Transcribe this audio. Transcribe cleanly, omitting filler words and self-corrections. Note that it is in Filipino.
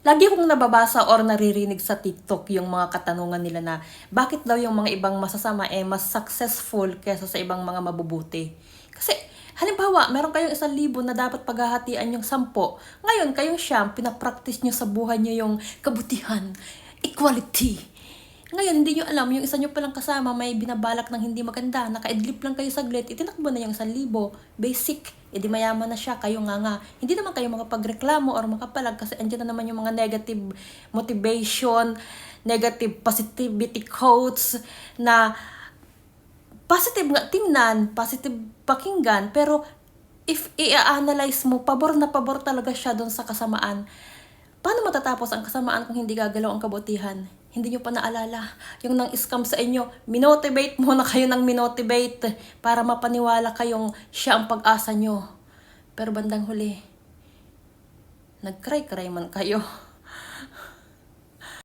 Lagi kong nababasa or naririnig sa TikTok yung mga katanungan nila na bakit daw yung mga ibang masasama mas successful kaysa sa ibang mga mabubuti. Kasi halimbawa, meron kayong 1,000 na dapat paghahatian yung 10. Ngayon, kayong siyam, pinapractice nyo sa buhay nyo yung kabutihan, equality. Ngayon, hindi nyo alam, yung isa nyo palang kasama may binabalak ng hindi maganda, nakaidlip lang kayo saglit, itinakbo na yung 1,000. Basic, edi mayaman na siya, kayo nga. Hindi naman kayo makapagreklamo or makapalag kasi andyan na naman yung mga negative motivation, negative positivity quotes na positive nga tingnan, positive pakinggan, pero if i-analyze mo, pabor na pabor talaga siya doon sa kasamaan. Paano matatapos ang kasamaan kung hindi gagalaw ang kabutihan? Hindi nyo pa naalala. Yung nang-scam sa inyo, minotivate muna kayo ng minotivate para mapaniwala kayong siya ang pag-asa nyo. Pero bandang huli, nag-cry-cry man kayo.